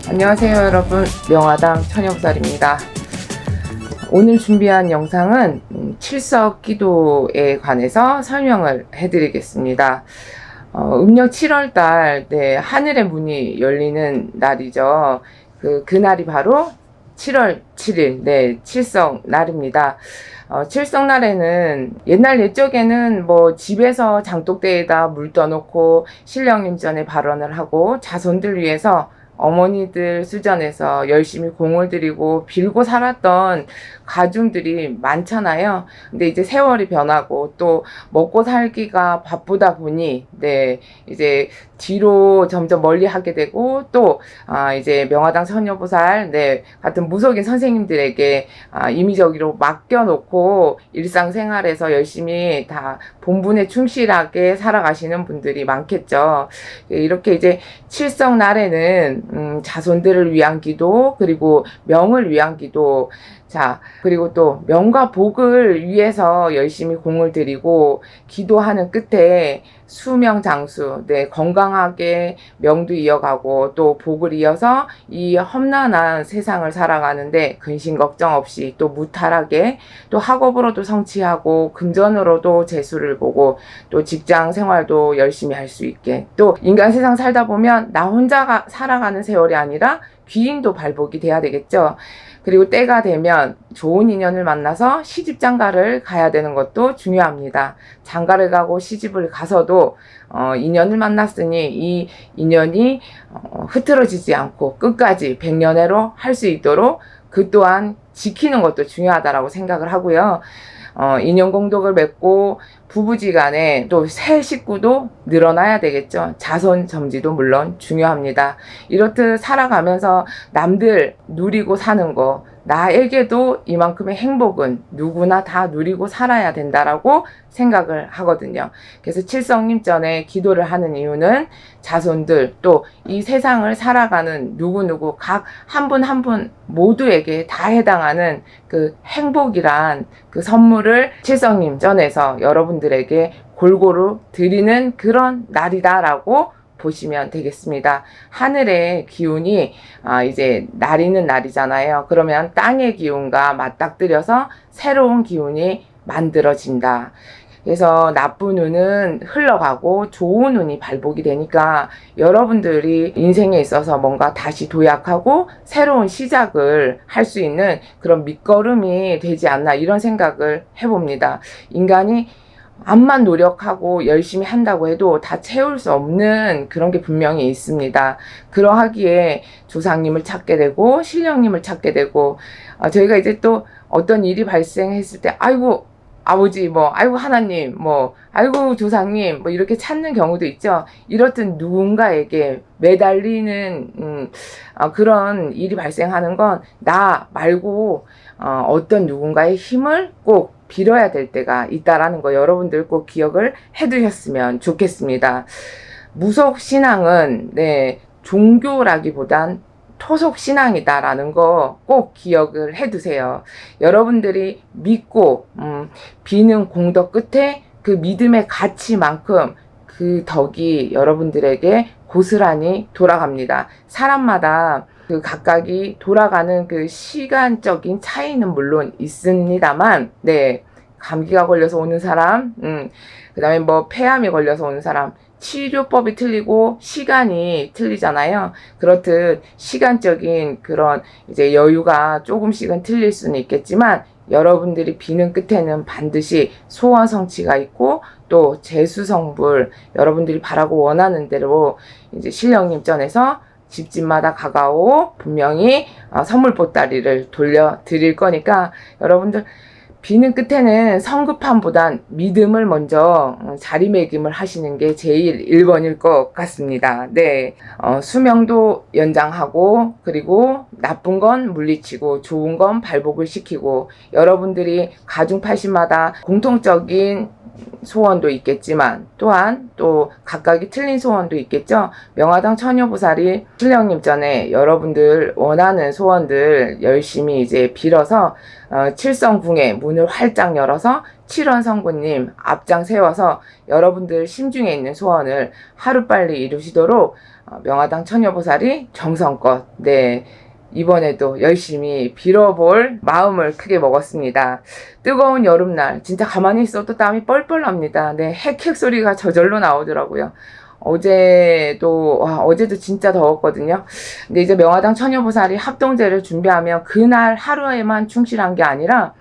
안녕하세요 여러분, 명화당 천영살입니다. 오늘 준비한 영상은 칠석 기도에 관해서 설명을 해드리겠습니다. 음력 7월달 하늘의 문이 열리는 날이죠. 그날이 바로 7월 7일 칠석 날입니다. 칠석 날에는 옛날 옛적에는 집에서 장독대에다 물 떠놓고 신령님 전에 발언을 하고 자손들 위해서 어머니들 수전에서 열심히 공을 들이고 빌고 살았던 가중들이 많잖아요. 근데 이제 세월이 변하고 또 먹고 살기가 바쁘다 보니 이제 뒤로 점점 멀리 하게 되고 또 이제 명화당 처녀보살 같은 무속인 선생님들에게 임의적으로 맡겨놓고 일상생활에서 열심히 다 본분에 충실하게 살아가시는 분들이 많겠죠. 이렇게 이제 칠석 날에는 자손들을 위한 기도, 그리고 명을 위한 기도, 그리고 또 명과 복을 위해서 열심히 공을 들이고 기도하는 끝에 수명장수, 건강하게 명도 이어가고 또 복을 이어서 이 험난한 세상을 살아가는데 근심 걱정 없이 또 무탈하게 또 학업으로도 성취하고 금전으로도 재수를 보고 또 직장 생활도 열심히 할 수 있게, 또 인간 세상 살다 보면 나 혼자 살아가는 세월이 아니라 귀인도 발복이 돼야 되겠죠. 그리고 때가 되면 좋은 인연을 만나서 시집 장가를 가야 되는 것도 중요합니다. 장가를 가고 시집을 가서도 인연을 만났으니 이 인연이 흐트러지지 않고 끝까지 백년해로 할 수 있도록 그 또한 지키는 것도 중요하다라고 생각을 하고요. 인연 공덕을 맺고 부부지간에 또 새 식구도 늘어나야 되겠죠. 자손 점지도 물론 중요합니다. 이렇듯 살아가면서 남들 누리고 사는 거, 나에게도 이만큼의 행복은 누구나 다 누리고 살아야 된다라고 생각을 하거든요. 그래서 칠성님 전에 기도를 하는 이유는 자손들, 또 이 세상을 살아가는 누구누구 각 한 분 한 분 모두에게 다 해당하는 그 행복이란 그 선물을 칠성님 전에서 여러분들에게 골고루 드리는 그런 날이다라고 보시면 되겠습니다. 하늘의 기운이 이제 나리는 날이잖아요. 그러면 땅의 기운과 맞닥뜨려서 새로운 기운이 만들어진다. 그래서 나쁜 운은 흘러가고 좋은 운이 발복이 되니까 여러분들이 인생에 있어서 뭔가 다시 도약하고 새로운 시작을 할 수 있는 그런 밑거름이 되지 않나, 이런 생각을 해봅니다. 인간이 암만 노력하고 열심히 한다고 해도 다 채울 수 없는 그런 게 분명히 있습니다. 그러하기에 조상님을 찾게 되고 신령님을 찾게 되고, 저희가 이제 또 어떤 일이 발생했을 때 아이고 아버지, 아이고 하나님, 아이고 조상님, 이렇게 찾는 경우도 있죠. 이렇듯 누군가에게 매달리는 그런 일이 발생하는 건 나 말고 어떤 누군가의 힘을 꼭 빌어야 될 때가 있다라는 거 여러분들 꼭 기억을 해두셨으면 좋겠습니다. 무속 신앙은 종교라기보단 토속 신앙이다라는 거 꼭 기억을 해두세요. 여러분들이 믿고 비는 공덕 끝에 그 믿음의 가치만큼 그 덕이 여러분들에게 고스란히 돌아갑니다. 사람마다 그 각각이 돌아가는 그 시간적인 차이는 물론 있습니다만, 감기가 걸려서 오는 사람, 그 다음에 폐암이 걸려서 오는 사람, 치료법이 틀리고 시간이 틀리잖아요. 그렇듯 시간적인 그런 이제 여유가 조금씩은 틀릴 수는 있겠지만 여러분들이 비는 끝에는 반드시 소원 성취가 있고 또 재수성불, 여러분들이 바라고 원하는 대로 이제 신령님 전에서 집집마다 가가오 분명히 선물 보따리를 돌려 드릴 거니까 여러분들 비는 끝에는 성급함보단 믿음을 먼저 자리매김을 하시는 게 제일 1번일 것 같습니다. 수명도 연장하고, 그리고 나쁜 건 물리치고 좋은 건 발복을 시키고, 여러분들이 가중팔신마다 공통적인 소원도 있겠지만 또한 또 각각이 틀린 소원도 있겠죠. 명화당 처녀보살이 신령님 전에 여러분들 원하는 소원들 열심히 이제 빌어서 칠성궁의 문을 활짝 열어서 칠원 성구님 앞장 세워서 여러분들 심중에 있는 소원을 하루빨리 이루시도록 명화당 처녀보살이 정성껏 이번에도 열심히 빌어볼 마음을 크게 먹었습니다. 뜨거운 여름날 진짜 가만히 있어도 땀이 뻘뻘 납니다. 헥헥 소리가 저절로 나오더라고요. 어제도 진짜 더웠거든요. 근데 이제 명화당 처녀보살이 합동제를 준비하면 그날 하루에만 충실한 게 아니라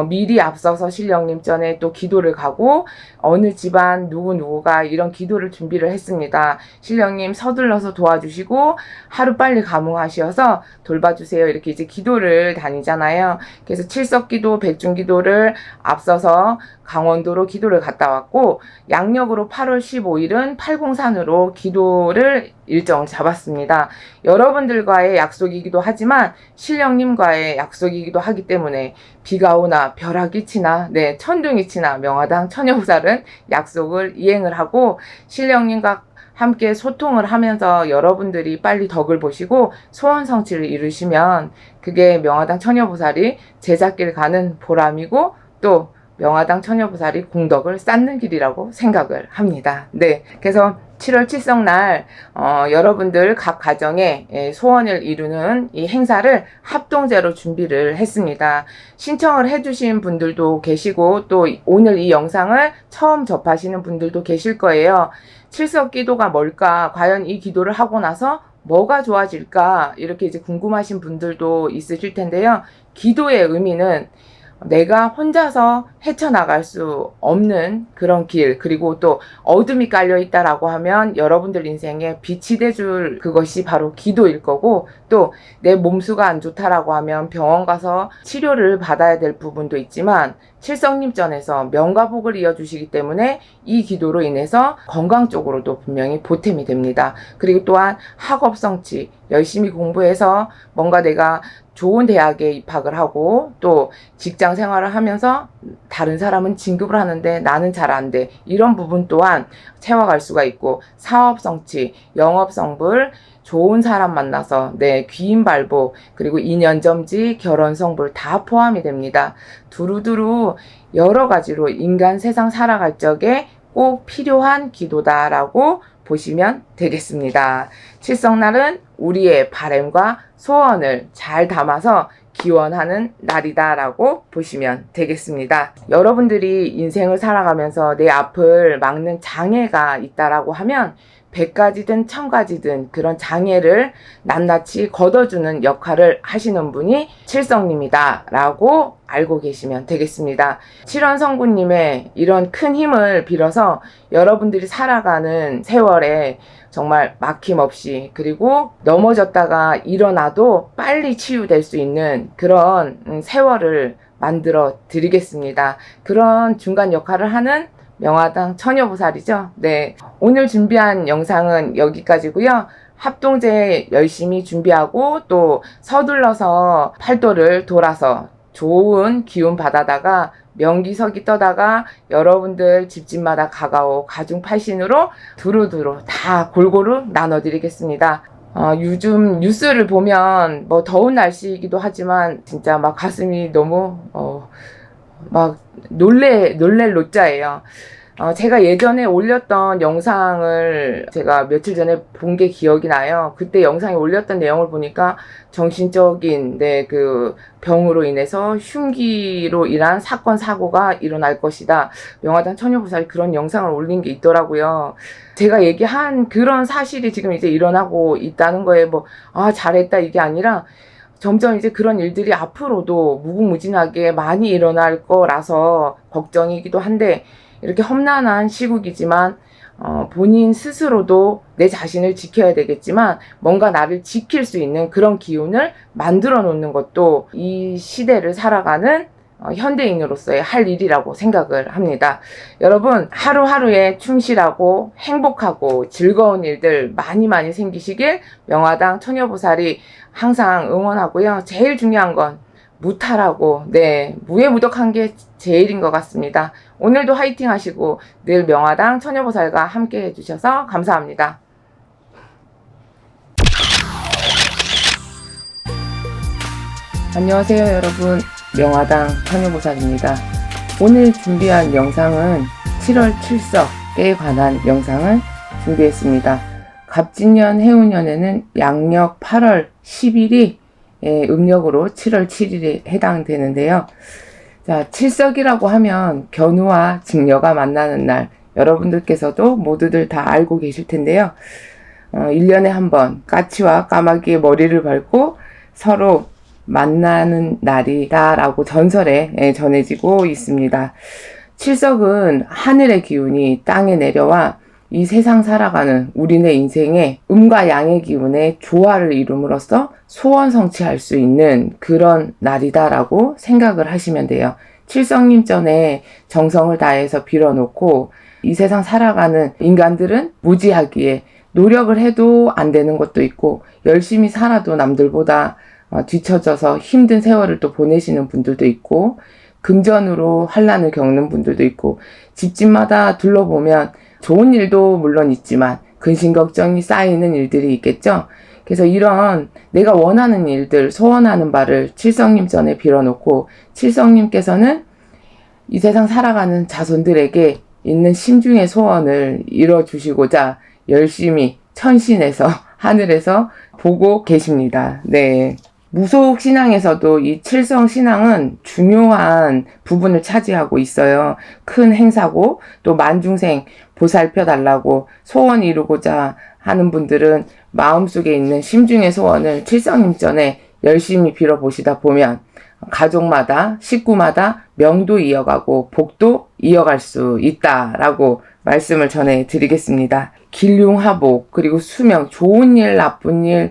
미리 앞서서 신령님 전에 또 기도를 가고 어느 집안 누구누구가 이런 기도를 준비를 했습니다. 신령님 서둘러서 도와주시고 하루빨리 감흥하셔서 돌봐주세요. 이렇게 이제 기도를 다니잖아요. 그래서 칠석기도 백중기도를 앞서서 강원도로 기도를 갔다 왔고 양력으로 8월 15일은 팔공산으로 기도를 일정을 잡았습니다. 여러분들과의 약속이기도 하지만 신령님과의 약속이기도 하기 때문에 비가 오나 벼락이 치나 천둥이 치나 명화당 처녀보살은 약속을 이행을 하고 신령님과 함께 소통을 하면서 여러분들이 빨리 덕을 보시고 소원 성취를 이루시면 그게 명화당 처녀보살이 제작길 가는 보람이고 또 명화당 처녀보살이 공덕을 쌓는 길이라고 생각을 합니다. 그래서 7월 칠성날 여러분들 각 가정에 소원을 이루는 이 행사를 합동제로 준비를 했습니다. 신청을 해주신 분들도 계시고 또 오늘 이 영상을 처음 접하시는 분들도 계실 거예요. 칠석기도가 뭘까? 과연 이 기도를 하고 나서 뭐가 좋아질까? 이렇게 이제 궁금하신 분들도 있으실 텐데요. 기도의 의미는 내가 혼자서 헤쳐나갈 수 없는 그런 길, 그리고 또 어둠이 깔려있다라고 하면 여러분들 인생에 빛이 돼줄 그것이 바로 기도일 거고, 또 내 몸수가 안 좋다라고 하면 병원 가서 치료를 받아야 될 부분도 있지만 칠성님전에서 명과복을 이어주시기 때문에 이 기도로 인해서 건강 쪽으로도 분명히 보탬이 됩니다. 그리고 또한 학업 성취, 열심히 공부해서 뭔가 내가 좋은 대학에 입학을 하고 또 직장 생활을 하면서 다른 사람은 진급을 하는데 나는 잘 안 돼. 이런 부분 또한 채워갈 수가 있고, 사업 성취, 영업 성불, 좋은 사람 만나서 귀인 발보, 그리고 인연 점지, 결혼 성불 다 포함이 됩니다. 두루두루 여러 가지로 인간 세상 살아갈 적에 꼭 필요한 기도다라고 보시면 되겠습니다. 칠성날은 우리의 바람과 소원을 잘 담아서 기원하는 날이다라고 보시면 되겠습니다. 여러분들이 인생을 살아가면서 내 앞을 막는 장애가 있다라고 하면 100가지든 1000가지든 그런 장애를 낱낱이 걷어주는 역할을 하시는 분이 칠성님이다 라고 알고 계시면 되겠습니다. 칠원 성구님의 이런 큰 힘을 빌어서 여러분들이 살아가는 세월에 정말 막힘없이, 그리고 넘어졌다가 일어나도 빨리 치유될 수 있는 그런 세월을 만들어 드리겠습니다. 그런 중간 역할을 하는 명화당 처녀보살이죠. 오늘 준비한 영상은 여기까지고요. 합동제 열심히 준비하고 또 서둘러서 팔도를 돌아서 좋은 기운 받아다가 명기석이 떠다가 여러분들 집집마다 가가오 가중팔신으로 두루두루 다 골고루 나눠드리겠습니다. 요즘 뉴스를 보면 더운 날씨이기도 하지만 진짜 막 가슴이 너무 막 놀랄 노자예요. 제가 예전에 올렸던 영상을 제가 며칠 전에 본 게 기억이 나요. 그때 영상에 올렸던 내용을 보니까 정신적인 그 병으로 인해서 흉기로 인한 사건 사고가 일어날 것이다. 명화당 처녀보살이 그런 영상을 올린 게 있더라고요. 제가 얘기한 그런 사실이 지금 이제 일어나고 있다는 거에 잘했다 이게 아니라 점점 이제 그런 일들이 앞으로도 무궁무진하게 많이 일어날 거라서 걱정이기도 한데, 이렇게 험난한 시국이지만 본인 스스로도 내 자신을 지켜야 되겠지만 뭔가 나를 지킬 수 있는 그런 기운을 만들어 놓는 것도 이 시대를 살아가는 현대인으로서의 할 일이라고 생각을 합니다. 여러분, 하루하루에 충실하고 행복하고 즐거운 일들 많이 생기시길 명화당 처녀보살이 항상 응원하고요. 제일 중요한 건 무탈하고 무해무덕한 게 제일인 것 같습니다. 오늘도 화이팅 하시고 늘 명화당 처녀보살과 함께 해주셔서 감사합니다. 안녕하세요 여러분, 명화당 처녀보살입니다. 오늘 준비한 영상은 7월 칠석에 관한 영상을 준비했습니다. 갑진년 해운년에는 양력 8월 10일이 음력으로 7월 7일에 해당되는데요. 자, 칠석이라고 하면 견우와 직녀가 만나는 날, 여러분들께서도 모두들 다 알고 계실 텐데요. 1년에 한 번 까치와 까마귀의 머리를 밟고 서로 만나는 날이다라고 전설에 전해지고 있습니다. 칠석은 하늘의 기운이 땅에 내려와 이 세상 살아가는 우리네 인생에 음과 양의 기운의 조화를 이룸으로써 소원 성취할 수 있는 그런 날이다라고 생각을 하시면 돼요. 칠성님 전에 정성을 다해서 빌어놓고 이 세상 살아가는 인간들은 무지하기에 노력을 해도 안 되는 것도 있고 열심히 살아도 남들보다 뒤처져서 힘든 세월을 또 보내시는 분들도 있고 금전으로 환난을 겪는 분들도 있고 집집마다 둘러보면 좋은 일도 물론 있지만 근심 걱정이 쌓이는 일들이 있겠죠. 그래서 이런 내가 원하는 일들, 소원하는 바를 칠성님 전에 빌어놓고 칠성님께서는 이 세상 살아가는 자손들에게 있는 심중의 소원을 이뤄주시고자 열심히 천신에서 하늘에서 보고 계십니다. 네. 무속 신앙에서도 이 칠성 신앙은 중요한 부분을 차지하고 있어요. 큰 행사고 또 만중생 보살펴 달라고 소원 이루고자 하는 분들은 마음속에 있는 심중의 소원을 칠성님 전에 열심히 빌어보시다 보면 가족마다 식구마다 명도 이어가고 복도 이어갈 수 있다라고 말씀을 전해드리겠습니다. 길흉화복, 그리고 수명, 좋은 일, 나쁜 일,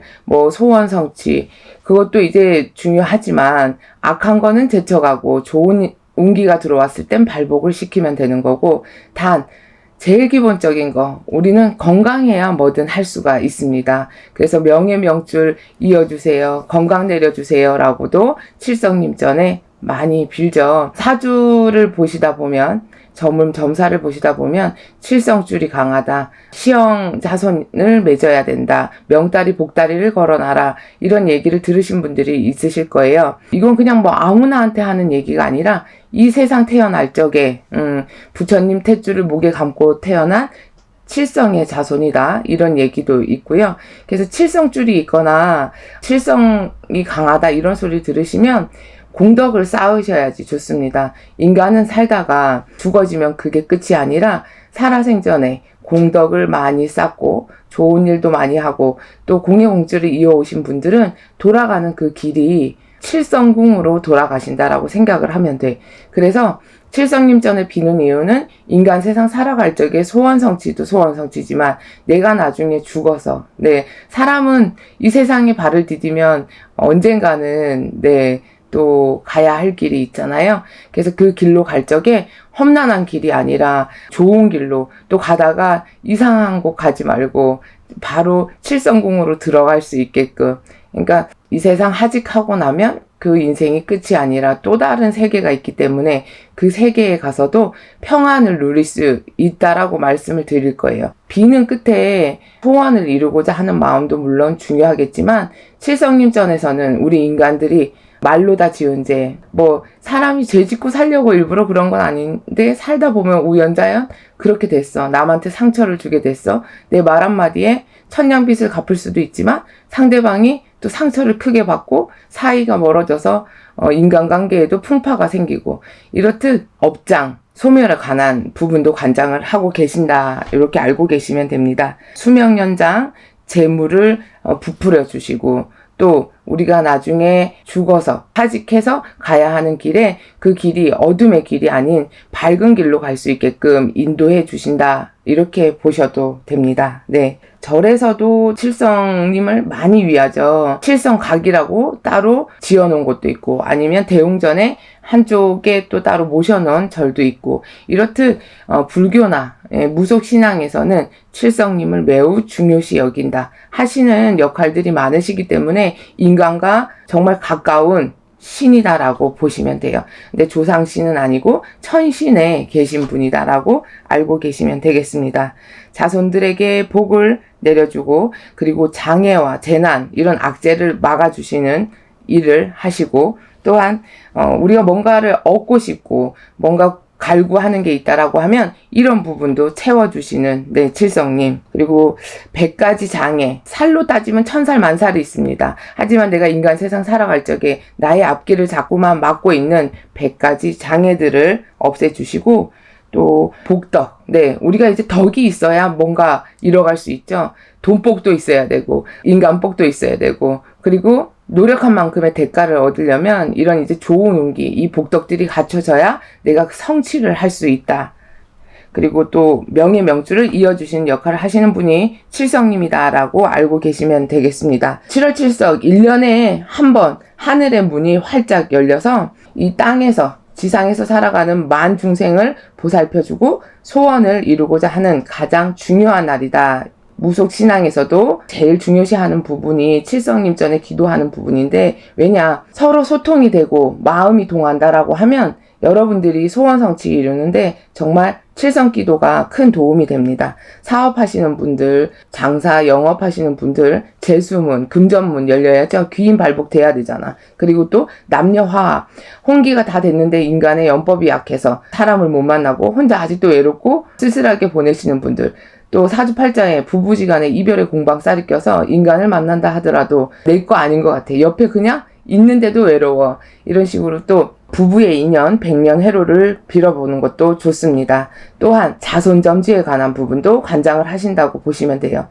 소원 성취, 그것도 이제 중요하지만 악한 거는 제쳐가고 좋은 운기가 들어왔을 땐 발복을 시키면 되는 거고, 단 제일 기본적인 거, 우리는 건강해야 뭐든 할 수가 있습니다. 그래서 명예 명줄 이어주세요, 건강 내려주세요 라고도 칠성님 전에 많이 빌죠. 사주를 보시다 보면, 점사를 보시다 보면 칠성줄이 강하다, 시형 자손을 맺어야 된다, 명다리 복다리를 걸어놔라, 이런 얘기를 들으신 분들이 있으실 거예요. 이건 그냥 아무나한테 하는 얘기가 아니라 이 세상 태어날 적에 부처님 탯줄을 목에 감고 태어난 칠성의 자손이다, 이런 얘기도 있고요. 그래서 칠성줄이 있거나 칠성이 강하다 이런 소리 들으시면 공덕을 쌓으셔야지 좋습니다. 인간은 살다가 죽어지면 그게 끝이 아니라 살아생전에 공덕을 많이 쌓고 좋은 일도 많이 하고 또 공예공주를 이어오신 분들은 돌아가는 그 길이 칠성궁으로 돌아가신다라고 생각을 하면 돼. 그래서 칠성님 전에 비는 이유는 인간 세상 살아갈 적에 소원 성취도 소원 성취지만 내가 나중에 죽어서, 사람은 이 세상에 발을 디디면 언젠가는 또 가야 할 길이 있잖아요. 그래서 그 길로 갈 적에 험난한 길이 아니라 좋은 길로 또 가다가 이상한 곳 가지 말고 바로 칠성궁으로 들어갈 수 있게끔, 그러니까 이 세상 하직하고 나면 그 인생이 끝이 아니라 또 다른 세계가 있기 때문에 그 세계에 가서도 평안을 누릴 수 있다라고 말씀을 드릴 거예요. 비는 끝에 소원을 이루고자 하는 마음도 물론 중요하겠지만 칠성님 전에서는 우리 인간들이 말로 다 지은 죄, 사람이 죄 짓고 살려고 일부러 그런 건 아닌데 살다 보면 우연자연 그렇게 됐어. 남한테 상처를 주게 됐어. 내 말 한마디에 천냥빚을 갚을 수도 있지만 상대방이 또 상처를 크게 받고 사이가 멀어져서 인간관계에도 풍파가 생기고, 이렇듯 업장, 소멸에 관한 부분도 관장을 하고 계신다, 이렇게 알고 계시면 됩니다. 수명연장, 재물을 부풀려 주시고, 또 우리가 나중에 죽어서 하직해서 가야 하는 길에 그 길이 어둠의 길이 아닌 밝은 길로 갈 수 있게끔 인도해 주신다, 이렇게 보셔도 됩니다. 절에서도 칠성님을 많이 위하죠. 칠성각이라고 따로 지어놓은 곳도 있고 아니면 대웅전에 한쪽에 또 따로 모셔놓은 절도 있고, 이렇듯 불교나 무속신앙에서는 칠성님을 매우 중요시 여긴다 하시는 역할들이 많으시기 때문에 인간과 정말 가까운 신이다라고 보시면 돼요. 근데 조상신은 아니고 천신에 계신 분이다라고 알고 계시면 되겠습니다. 자손들에게 복을 내려주고 그리고 장애와 재난 이런 악재를 막아주시는 일을 하시고 또한 우리가 뭔가를 얻고 싶고 뭔가 갈구하는 게 있다라고 하면 이런 부분도 채워주시는 칠성님. 그리고 100가지 장애, 살로 따지면 천살 만살이 있습니다. 하지만 내가 인간 세상 살아갈 적에 나의 앞길을 자꾸만 막고 있는 100가지 장애들을 없애주시고, 또 복덕, 우리가 이제 덕이 있어야 뭔가 이뤄갈 수 있죠. 돈복도 있어야 되고 인간복도 있어야 되고, 그리고 노력한 만큼의 대가를 얻으려면 이런 이제 좋은 운기, 이 복덕들이 갖춰져야 내가 성취를 할 수 있다. 그리고 또 명예 명주를 이어주시는 역할을 하시는 분이 칠성님이다라고 알고 계시면 되겠습니다. 7월 칠석 1년에 한 번 하늘의 문이 활짝 열려서 이 땅에서 지상에서 살아가는 만 중생을 보살펴주고 소원을 이루고자 하는 가장 중요한 날이다. 무속 신앙에서도 제일 중요시하는 부분이 칠성님 전에 기도하는 부분인데, 왜냐, 서로 소통이 되고 마음이 동한다라고 하면 여러분들이 소원 성취 이루는데 정말 칠성 기도가 큰 도움이 됩니다. 사업하시는 분들, 장사, 영업하시는 분들, 재수문, 금전문 열려야죠. 귀인 발복돼야 되잖아. 그리고 또 남녀 화합, 혼기가 다 됐는데 인간의 연법이 약해서 사람을 못 만나고 혼자 아직도 외롭고 쓸쓸하게 보내시는 분들, 또 사주팔자에 부부지간에 이별의 공방살이 껴서 인간을 만난다 하더라도 내 거 아닌 것 같아. 옆에 그냥 있는데도 외로워. 이런 식으로 또 부부의 인연, 백년 해로를 빌어보는 것도 좋습니다. 또한 자손점지에 관한 부분도 관장을 하신다고 보시면 돼요.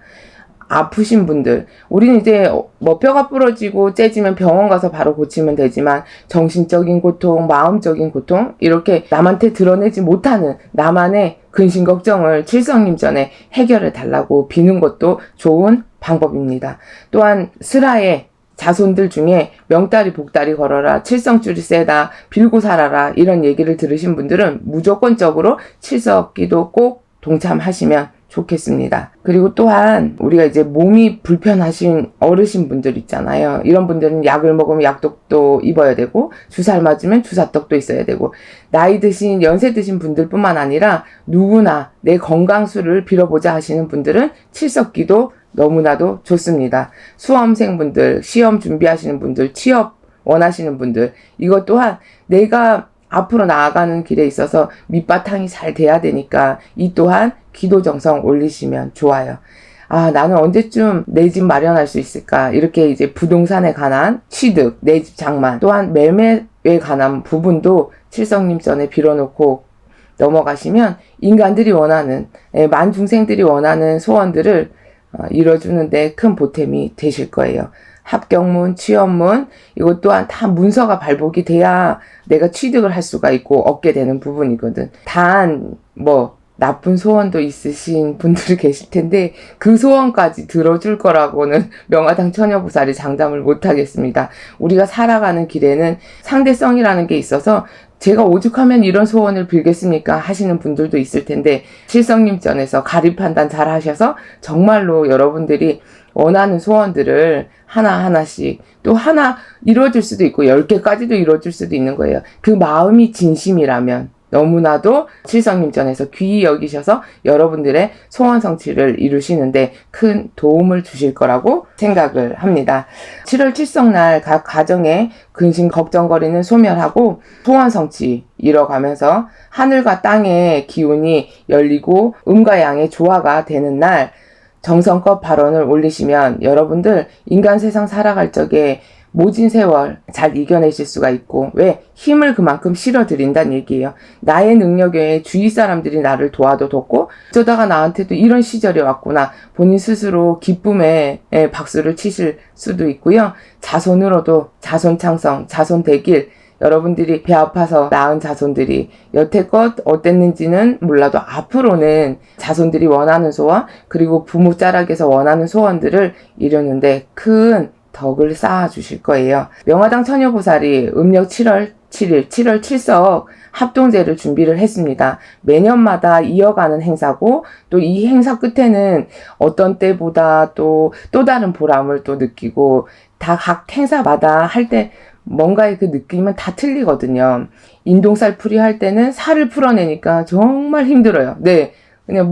아프신 분들, 우리는 이제 뭐 뼈가 부러지고 째지면 병원 가서 바로 고치면 되지만 정신적인 고통, 마음적인 고통, 이렇게 남한테 드러내지 못하는 나만의 근심 걱정을 칠성님 전에 해결해 달라고 비는 것도 좋은 방법입니다. 또한 슬하에 자손들 중에 명다리 복다리 걸어라, 칠성줄이 세다, 빌고 살아라, 이런 얘기를 들으신 분들은 무조건적으로 칠석기도 꼭 동참하시면 좋겠습니다. 그리고 또한 우리가 이제 몸이 불편하신 어르신 분들 있잖아요. 이런 분들은 약을 먹으면 약독도 입어야 되고, 주사를 맞으면 주사떡도 있어야 되고, 나이 드신, 연세 드신 분들뿐만 아니라 누구나 내 건강수를 빌어보자 하시는 분들은 칠석기도 너무나도 좋습니다. 수험생분들, 시험 준비하시는 분들, 취업 원하시는 분들, 이것 또한 내가 앞으로 나아가는 길에 있어서 밑바탕이 잘 돼야 되니까 이 또한 기도 정성 올리시면 좋아요. 아, 나는 언제쯤 내 집 마련할 수 있을까? 이렇게 이제 부동산에 관한 취득, 내 집 장만, 또한 매매에 관한 부분도 칠성님 전에 빌어놓고 넘어가시면 인간들이 원하는, 만중생들이 원하는 소원들을 이뤄주는데 큰 보탬이 되실 거예요. 합격문, 취업문, 이것 또한 다 문서가 발복이 돼야 내가 취득을 할 수가 있고 얻게 되는 부분이거든. 단, 나쁜 소원도 있으신 분들이 계실 텐데 그 소원까지 들어줄 거라고는 명화당 처녀보살이 장담을 못하겠습니다. 우리가 살아가는 길에는 상대성이라는 게 있어서 제가 오죽하면 이런 소원을 빌겠습니까 하시는 분들도 있을 텐데, 칠성님 전에서 가리 판단 잘 하셔서 정말로 여러분들이 원하는 소원들을 하나하나씩, 또 하나 이루어질 수도 있고 10개까지도 이루어질 수도 있는 거예요. 그 마음이 진심이라면 너무나도 칠성님 전에서 귀히 여기셔서 여러분들의 소원 성취를 이루시는데 큰 도움을 주실 거라고 생각을 합니다. 7월 칠성날 각 가정에 근심 걱정거리는 소멸하고 소원 성취 이뤄가면서 하늘과 땅의 기운이 열리고 음과 양의 조화가 되는 날, 정성껏 발언을 올리시면 여러분들 인간 세상 살아갈 적에 모진 세월 잘 이겨내실 수가 있고, 왜? 힘을 그만큼 실어드린다는 얘기예요. 나의 능력 외에 주위 사람들이 나를 도와줬고, 어쩌다가 나한테도 이런 시절이 왔구나. 본인 스스로 기쁨에 박수를 치실 수도 있고요. 자손으로도 자손 창성, 자손 대길, 여러분들이 배 아파서 낳은 자손들이 여태껏 어땠는지는 몰라도 앞으로는 자손들이 원하는 소원, 그리고 부모 자락에서 원하는 소원들을 이루는데 큰 덕을 쌓아주실 거예요. 명화당 처녀보살이 음력 7월 7일, 7월 7석 합동제를 준비를 했습니다. 매년마다 이어가는 행사고, 또 이 행사 끝에는 어떤 때보다 또 다른 보람을 또 느끼고, 다 각 행사마다 할 때 뭔가의 그 느낌은 다 틀리거든요. 인동살 풀이 할 때는 살을 풀어내니까 정말 힘들어요. 네. 그냥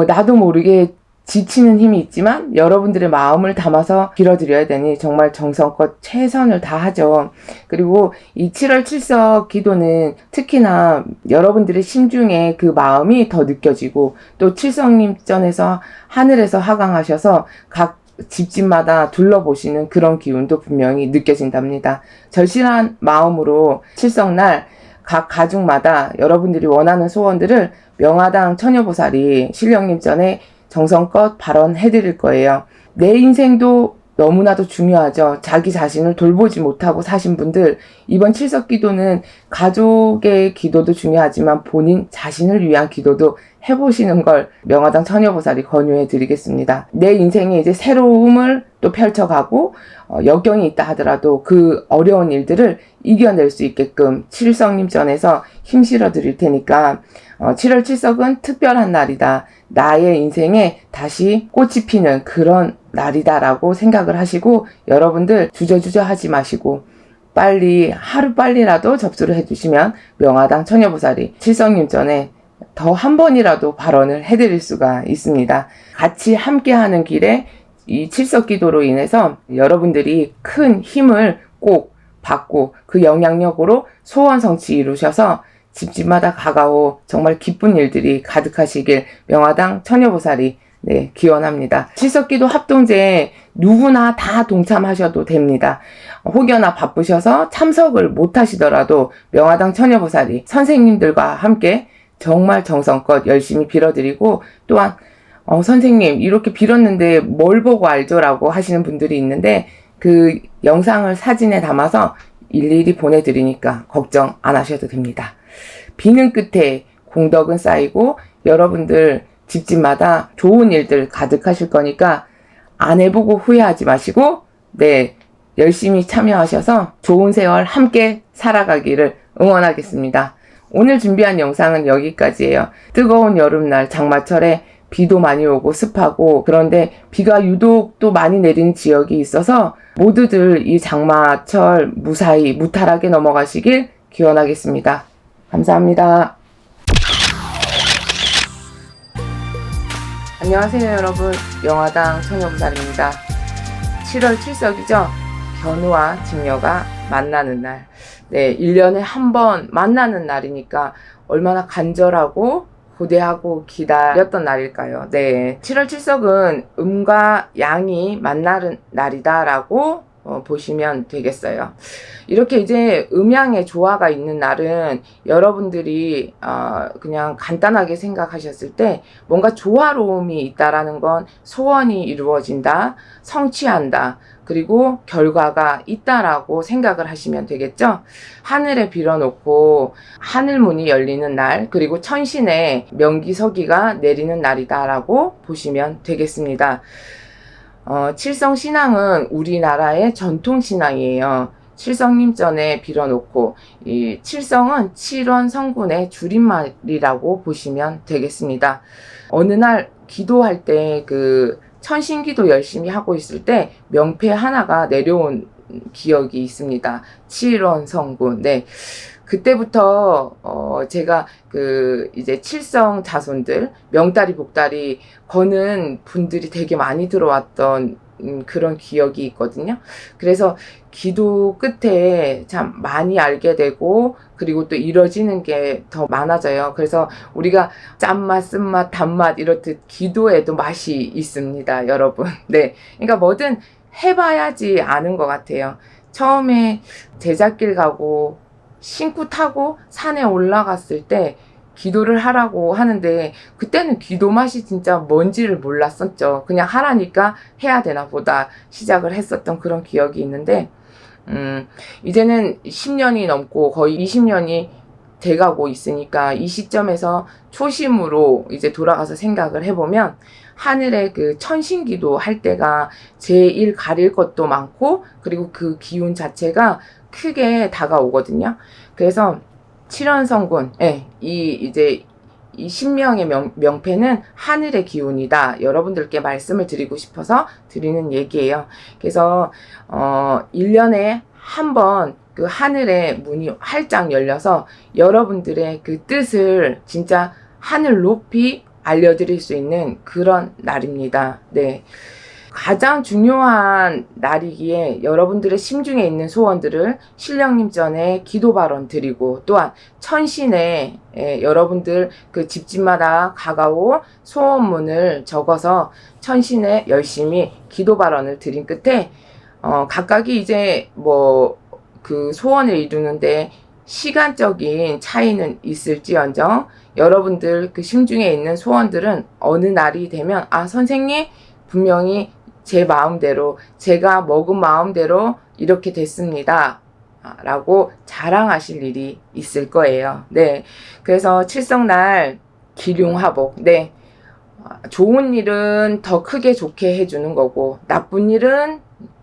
나도 모르게 지치는 힘이 있지만 여러분들의 마음을 담아서 빌어드려야 되니 정말 정성껏 최선을 다하죠. 그리고 이 7월 칠석 기도는 특히나 여러분들의 심중에 그 마음이 더 느껴지고, 또 칠성님전에서 하늘에서 하강하셔서 각 집집마다 둘러보시는 그런 기운도 분명히 느껴진답니다. 절실한 마음으로 칠성날 각 가족마다 여러분들이 원하는 소원들을 명화당 처녀보살이 신령님 전에 정성껏 발언해드릴 거예요. 내 인생도 너무나도 중요하죠. 자기 자신을 돌보지 못하고 사신 분들, 이번 칠석 기도는 가족의 기도도 중요하지만 본인 자신을 위한 기도도 해보시는 걸 명화당 처녀보살이 권유해 드리겠습니다. 내 인생에 이제 새로움을 또 펼쳐가고 역경이 있다 하더라도 그 어려운 일들을 이겨낼 수 있게끔 칠성님 전에서 힘 실어 드릴 테니까 7월 칠석은 특별한 날이다. 나의 인생에 다시 꽃이 피는 그런 날이다라고 생각을 하시고, 여러분들 주저주저 하지 마시고 빨리 하루빨리라도 접수를 해주시면 명화당 처녀보살이 칠성님 전에 더 한 번이라도 발언을 해드릴 수가 있습니다. 같이 함께하는 길에 이 칠석 기도로 인해서 여러분들이 큰 힘을 꼭 받고 그 영향력으로 소원 성취 이루셔서 집집마다 가까워 정말 기쁜 일들이 가득하시길 명화당 처녀보살이 기원합니다. 칠석기도 합동제에 누구나 다 동참하셔도 됩니다. 혹여나 바쁘셔서 참석을 못하시더라도 명화당 처녀보살이 선생님들과 함께 정말 정성껏 열심히 빌어드리고, 또한 선생님 이렇게 빌었는데 뭘 보고 알죠? 라고 하시는 분들이 있는데, 그 영상을 사진에 담아서 일일이 보내드리니까 걱정 안 하셔도 됩니다. 비는 끝에 공덕은 쌓이고 여러분들 집집마다 좋은 일들 가득하실 거니까 안 해보고 후회하지 마시고 열심히 참여하셔서 좋은 세월 함께 살아가기를 응원하겠습니다. 오늘 준비한 영상은 여기까지예요. 뜨거운 여름날 장마철에 비도 많이 오고 습하고, 그런데 비가 유독 또 많이 내리는 지역이 있어서 모두들 이 장마철 무사히 무탈하게 넘어가시길 기원하겠습니다. 감사합니다. 안녕하세요 여러분, 명화당 처녀보살입니다. 7월 칠석이죠. 견우와 직녀가 만나는 날. 1년에 한 번 만나는 날이니까 얼마나 간절하고 고대하고 기다렸던 날일까요? 7월 칠석은 음과 양이 만나는 날이다라고 보시면 되겠어요. 이렇게 이제 음양의 조화가 있는 날은 여러분들이 그냥 간단하게 생각하셨을 때 뭔가 조화로움이 있다라는 건 소원이 이루어진다, 성취한다, 그리고 결과가 있다라고 생각을 하시면 되겠죠. 하늘에 빌어놓고 하늘문이 열리는 날, 그리고 천신의 명기서기가 내리는 날이다라고 보시면 되겠습니다. 칠성 신앙은 우리나라의 전통 신앙이에요. 칠성님 전에 빌어놓고, 이 칠성은 칠원 성군의 줄임말이라고 보시면 되겠습니다. 어느 날 기도할 때 천신기도 열심히 하고 있을 때 명패 하나가 내려온 기억이 있습니다. 칠원 성군. 그때부터 제가 이제 칠성 자손들 명다리 복다리 거는 분들이 되게 많이 들어왔던 그런 기억이 있거든요. 그래서 기도 끝에 참 많이 알게 되고, 그리고 또 이뤄지는 게 더 많아져요. 그래서 우리가 짠맛, 쓴맛, 단맛 이렇듯 기도에도 맛이 있습니다, 여러분. 그러니까 뭐든 해봐야지 아는 것 같아요. 처음에 제잣길 가고 신구 타고 산에 올라갔을 때 기도를 하라고 하는데, 그때는 기도 맛이 진짜 뭔지를 몰랐었죠. 그냥 하라니까 해야 되나 보다 시작을 했었던 그런 기억이 있는데, 이제는 10년이 넘고 거의 20년이 돼가고 있으니까 이 시점에서 초심으로 이제 돌아가서 생각을 해보면, 하늘의 천신기도 할 때가 제일 가릴 것도 많고, 그리고 그 기운 자체가 크게 다가오거든요. 그래서 칠원성군, 이 신명의 명패는 하늘의 기운이다. 여러분들께 말씀을 드리고 싶어서 드리는 얘기예요. 그래서 1년에 한 번 하늘의 문이 활짝 열려서 여러분들의 그 뜻을 진짜 하늘 높이 알려드릴 수 있는 그런 날입니다. 네. 가장 중요한 날이기에 여러분들의 심중에 있는 소원들을 신령님 전에 기도 발언 드리고, 또한 천신에 여러분들 그 집집마다 가가오 소원문을 적어서 천신에 열심히 기도 발언을 드린 끝에 각각이 이제 뭐 그 소원을 이루는데 시간적인 차이는 있을지언정 여러분들 그 심중에 있는 소원들은 어느 날이 되면, 아, 선생님 분명히 제 마음대로, 제가 먹은 마음대로 이렇게 됐습니다 라고 자랑하실 일이 있을 거예요. 네. 그래서 칠성날 기륭화복. 네. 좋은 일은 더 크게 좋게 해주는 거고, 나쁜 일은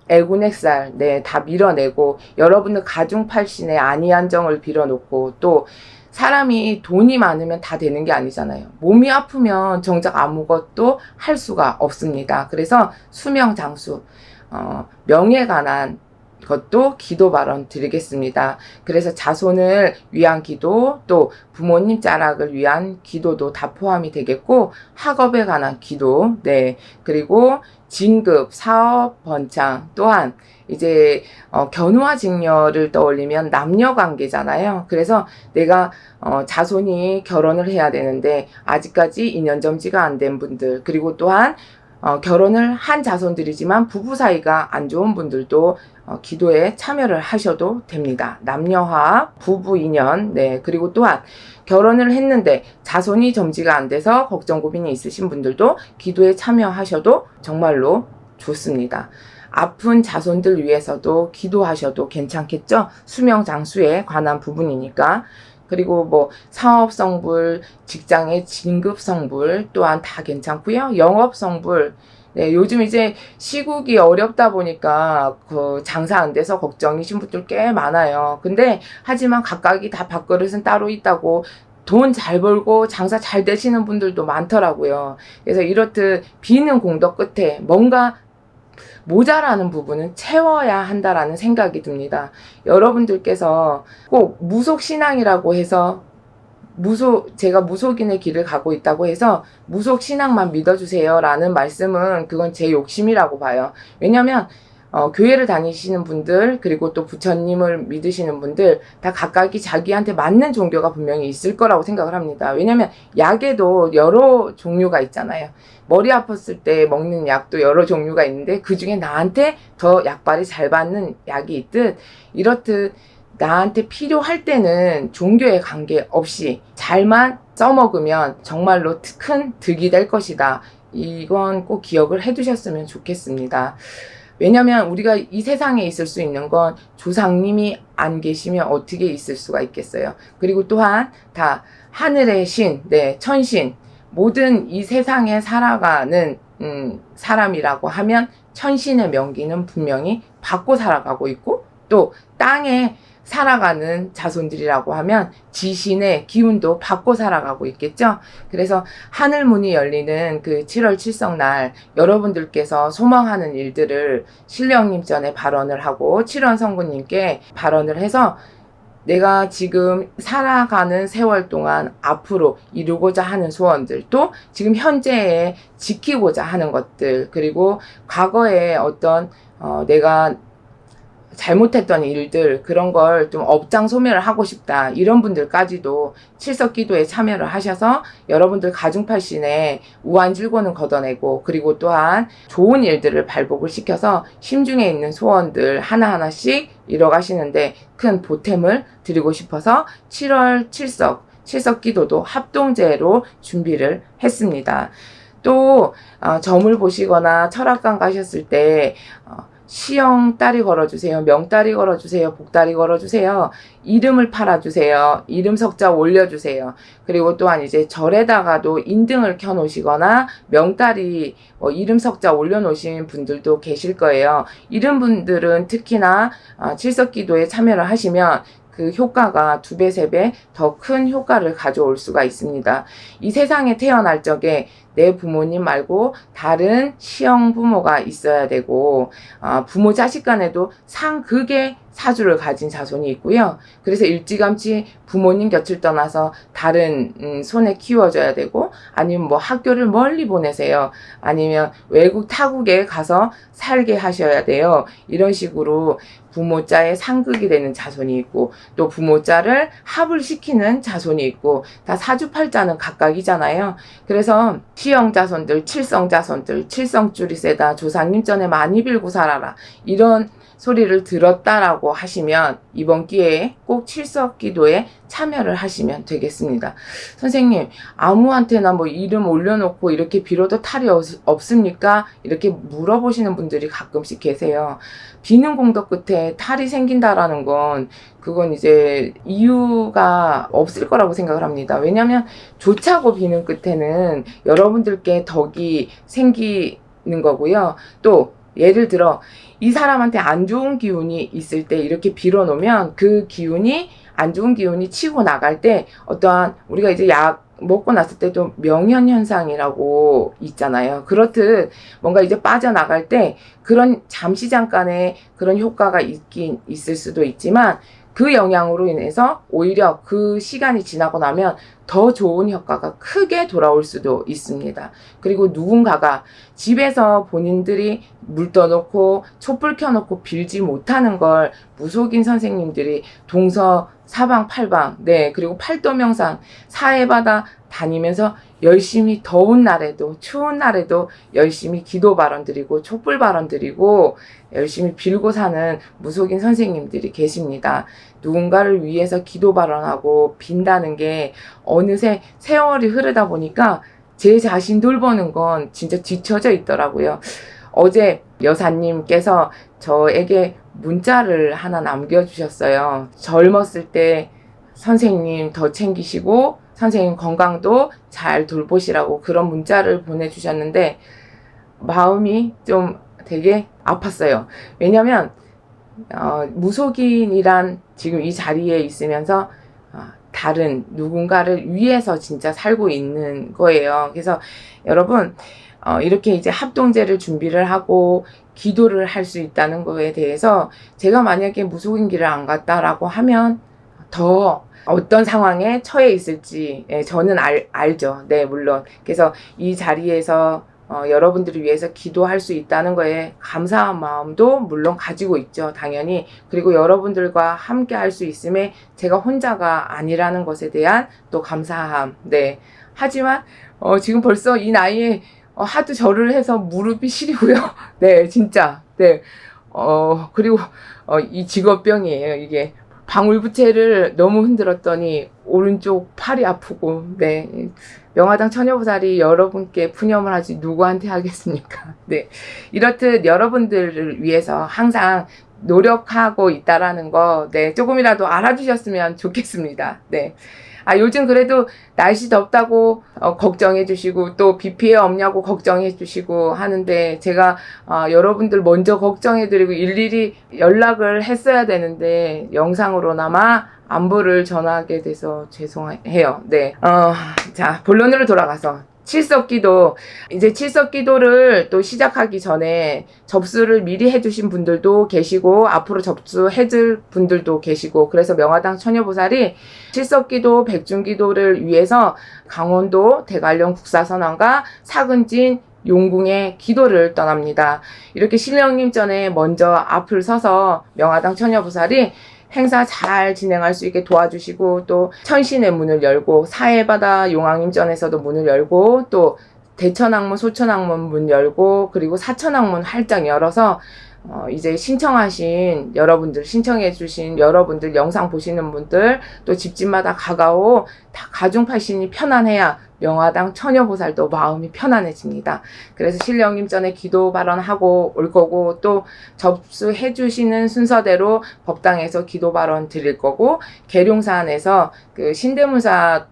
애군액살, 네, 다 밀어내고, 여러분들 가중팔신의 안위안정을 빌어놓고, 또 사람이 돈이 많으면 다 되는 게 아니잖아요. 몸이 아프면 정작 아무것도 할 수가 없습니다. 그래서 수명장수, 명예에 관한 것도 기도 발언 드리겠습니다. 그래서 자손을 위한 기도, 또 부모님 자락을 위한 기도도 다 포함이 되겠고, 학업에 관한 기도, 네, 그리고 진급, 사업 번창, 또한 이제 견우와 직녀를 떠올리면 남녀 관계잖아요. 그래서 내가 자손이 결혼을 해야 되는데 아직까지 인연점지가 안 된 분들, 그리고 또한 결혼을 한 자손들이지만 부부 사이가 안 좋은 분들도 기도에 참여를 하셔도 됩니다. 남녀화합, 부부 인연, 네, 그리고 또한 결혼을 했는데 자손이 점지가 안 돼서 걱정 고민이 있으신 분들도 기도에 참여하셔도 정말로 좋습니다. 아픈 자손들 위해서도 기도하셔도 괜찮겠죠? 수명장수에 관한 부분이니까. 그리고 뭐 사업 성불, 직장의 진급 성불 또한 다 괜찮고요. 영업 성불. 네, 요즘 이제 시국이 어렵다 보니까 그 장사 안 돼서 걱정이신 분들 꽤 많아요. 근데 하지만 각각이 다 밥그릇은 따로 있다고, 돈 잘 벌고 장사 잘 되시는 분들도 많더라고요. 그래서 이렇듯 비는 공덕 끝에 뭔가 모자라는 부분은 채워야 한다라는 생각이 듭니다. 여러분들께서 꼭 무속신앙이라고 해서 제가 무속인의 길을 가고 있다고 해서 무속신앙만 믿어주세요 라는 말씀은 그건 제 욕심이라고 봐요. 왜냐면 교회를 다니시는 분들, 그리고 또 부처님을 믿으시는 분들 다 각각이 자기한테 맞는 종교가 분명히 있을 거라고 생각을 합니다. 왜냐면 약에도 여러 종류가 있잖아요. 머리 아팠을 때 먹는 약도 여러 종류가 있는데 그 중에 나한테 더 약발이 잘 받는 약이 있듯, 이렇듯 나한테 필요할 때는 종교에 관계없이 잘만 써먹으면 정말로 큰 득이 될 것이다. 이건 꼭 기억을 해두셨으면 좋겠습니다. 왜냐면 우리가 이 세상에 있을 수 있는 건 조상님이 안 계시면 어떻게 있을 수가 있겠어요. 그리고 또한 다 하늘의 신, 네, 천신, 모든 이 세상에 살아가는 사람이라고 하면 천신의 명기는 분명히 받고 살아가고 있고, 또 땅에 살아가는 자손들이라고 하면 지신의 기운도 받고 살아가고 있겠죠. 그래서 하늘문이 열리는 그 7월 칠성날 여러분들께서 소망하는 일들을 신령님 전에 발언을 하고 칠원 성구님께 발언을 해서 내가 지금 살아가는 세월 동안 앞으로 이루고자 하는 소원들, 또 지금 현재에 지키고자 하는 것들, 그리고 과거에 어떤 내가 잘못했던 일들, 그런 걸 좀 업장 소멸을 하고 싶다, 이런 분들까지도 칠석기도에 참여를 하셔서 여러분들 가중팔신에 우환질고는 걷어내고, 그리고 또한 좋은 일들을 발복을 시켜서 심중에 있는 소원들 하나하나씩 이뤄가시는데 큰 보탬을 드리고 싶어서 7월 칠석기도도 합동제로 준비를 했습니다. 또 점을 보시거나 철학관 가셨을 때 시영 따리 걸어주세요, 명따리 걸어주세요, 복따리 걸어주세요, 이름을 팔아주세요, 이름 석자 올려주세요. 그리고 또한 이제 절에다가도 인등을 켜놓으시거나 명따리 이름 석자 올려놓으신 분들도 계실 거예요. 이런 분들은 특히나 칠석기도에 참여를 하시면 그 효과가 2배, 3배 더 큰 효과를 가져올 수가 있습니다. 이 세상에 태어날 적에 내 부모님 말고 다른 시형 부모가 있어야 되고, 부모 자식 간에도 상극의 사주를 가진 자손이 있고요. 그래서 일찌감치 부모님 곁을 떠나서 다른 손에 키워줘야 되고, 아니면 뭐 학교를 멀리 보내세요. 아니면 외국 타국에 가서 살게 하셔야 돼요. 이런 식으로 부모자의 상극이 되는 자손이 있고, 또 부모자를 합을 시키는 자손이 있고, 다 사주팔자는 각각이잖아요. 그래서 시형 자손들, 칠성 자손들, 칠성줄이 세다, 조상님 전에 많이 빌고 살아라, 이런 소리를 들었다라고 하시면 이번 기회에 꼭 칠석기도에 참여를 하시면 되겠습니다. 선생님, 아무한테나 뭐 이름 올려놓고 이렇게 빌어도 탈이 없습니까? 이렇게 물어보시는 분들이 가끔씩 계세요. 비는 공덕 끝에 탈이 생긴다라는 건 그건 이제 이유가 없을 거라고 생각을 합니다. 왜냐하면 좋자고 비는 끝에는 여러분들께 덕이 생기는 거고요. 또 예를 들어 이 사람한테 안 좋은 기운이 있을 때 이렇게 빌어놓으면 그 기운이, 안 좋은 기운이 치고 나갈 때 어떠한, 우리가 이제 약 먹고 났을 때도 명현현상이라고 있잖아요. 그렇듯 뭔가 이제 빠져나갈 때 그런 잠시 잠깐의 그런 효과가 있긴 있을 수도 있지만, 그 영향으로 인해서 오히려 그 시간이 지나고 나면 더 좋은 효과가 크게 돌아올 수도 있습니다. 그리고 누군가가 집에서 본인들이 물 떠놓고 촛불 켜놓고 빌지 못하는 걸 무속인 선생님들이 동서사방팔방, 그리고 팔도명상 사해바다 다니면서 열심히 더운 날에도 추운 날에도 열심히 기도 발언 드리고 촛불 발언 드리고 열심히 빌고 사는 무속인 선생님들이 계십니다. 누군가를 위해서 기도 발언하고 빈다는 게 어느새 세월이 흐르다 보니까 제 자신 돌보는 건 진짜 뒤처져 있더라고요. 어제 여사님께서 저에게 문자를 하나 남겨주셨어요. 젊었을 때 선생님 더 챙기시고 선생님 건강도 잘 돌보시라고 그런 문자를 보내주셨는데 마음이 좀 되게 아팠어요. 왜냐면 무속인이란 지금 이 자리에 있으면서 다른 누군가를 위해서 진짜 살고 있는 거예요. 그래서 여러분, 이렇게 이제 합동제를 준비를 하고 기도를 할 수 있다는 거에 대해서 제가 만약에 무속인 길을 안 갔다라고 하면 더 어떤 상황에 처해 있을지 저는 알죠. 네, 물론. 그래서 이 자리에서 여러분들을 위해서 기도할 수 있다는 거에 감사한 마음도 물론 가지고 있죠. 당연히. 그리고 여러분들과 함께 할 수 있음에 제가 혼자가 아니라는 것에 대한 또 감사함. 네. 하지만 지금 벌써 이 나이에 하도 절을 해서 무릎이 시리고요. 네, 진짜. 네. 그리고 이 직업병이에요. 이게 방울부채를 너무 흔들었더니 오른쪽 팔이 아프고, 네. 명화당 처녀보살이 여러분께 푸념을 하지 누구한테 하겠습니까? 네. 이렇듯 여러분들을 위해서 항상 노력하고 있다라는 거, 네. 조금이라도 알아주셨으면 좋겠습니다. 네. 요즘 그래도 날씨 덥다고 걱정해 주시고 또 비 피해 없냐고 걱정해 주시고 하는데 제가 여러분들 먼저 걱정해 드리고 일일이 연락을 했어야 되는데 영상으로나마 안부를 전하게 돼서 죄송해요. 네. 자, 본론으로 돌아가서 칠석기도, 이제 칠석기도를 또 시작하기 전에 접수를 미리 해주신 분들도 계시고 앞으로 접수해줄 분들도 계시고, 그래서 명화당 처녀보살이 칠석기도 백중기도를 위해서 강원도 대관령 국사선왕과 사근진 용궁의 기도를 떠납니다. 이렇게 신령님 전에 먼저 앞을 서서 명화당 처녀보살이 행사 잘 진행할 수 있게 도와주시고, 또 천신의 문을 열고 사해바다 용왕님전에서도 문을 열고, 또 대천왕문 소천왕문 문 열고, 그리고 사천왕문 활짝 열어서 이제 신청하신 여러분들, 신청해 주신 여러분들, 영상 보시는 분들, 또 집집마다 가가오 다 가중팔신이 편안해야 명화당 처녀보살도 마음이 편안해집니다. 그래서 신령님 전에 기도 발언하고 올 거고, 또 접수해 주시는 순서대로 법당에서 기도 발언 드릴 거고, 계룡산에서 그 신대문사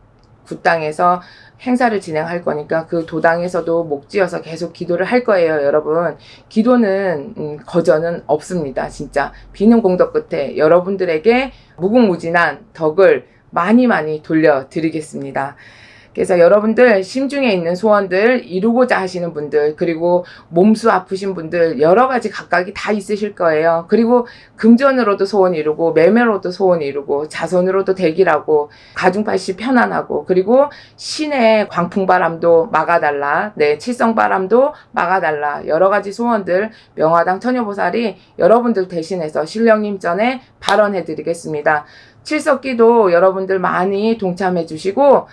굿당에서 행사를 진행할 거니까 그 도당에서도 목지어서 계속 기도를 할 거예요. 여러분, 기도는 거저는 없습니다. 진짜 비는 공덕 끝에 여러분들에게 무궁무진한 덕을 많이 돌려드리겠습니다. 그래서 여러분들 심중에 있는 소원들 이루고자 하시는 분들, 그리고 몸수 아프신 분들 여러 가지 각각이 다 있으실 거예요. 그리고 금전으로도 소원 이루고, 매매로도 소원 이루고, 자손으로도 대기라고, 가중팔시 편안하고, 그리고 신의 광풍바람도 막아달라, 네, 칠성바람도 막아달라, 여러 가지 소원들 명화당 처녀보살이 여러분들 대신해서 신령님 전에 발언해 드리겠습니다. 칠석기도 여러분들 많이 동참해 주시고,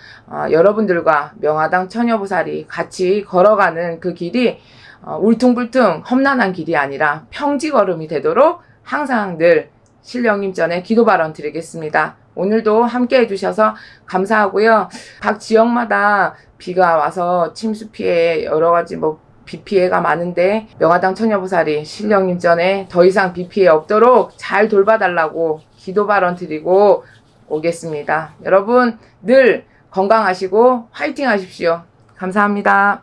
여러분들과 명화당 처녀보살이 같이 걸어가는 그 길이 울퉁불퉁 험난한 길이 아니라 평지걸음이 되도록 항상 늘 신령님 전에 기도 발언 드리겠습니다. 오늘도 함께 해주셔서 감사하고요. 각 지역마다 비가 와서 침수 피해, 여러 가지 비 피해가 많은데 명화당 처녀보살이 신령님 전에 더 이상 비 피해 없도록 잘 돌봐달라고 기도 발언 드리고 오겠습니다. 여러분 늘 건강하시고 화이팅 하십시오. 감사합니다.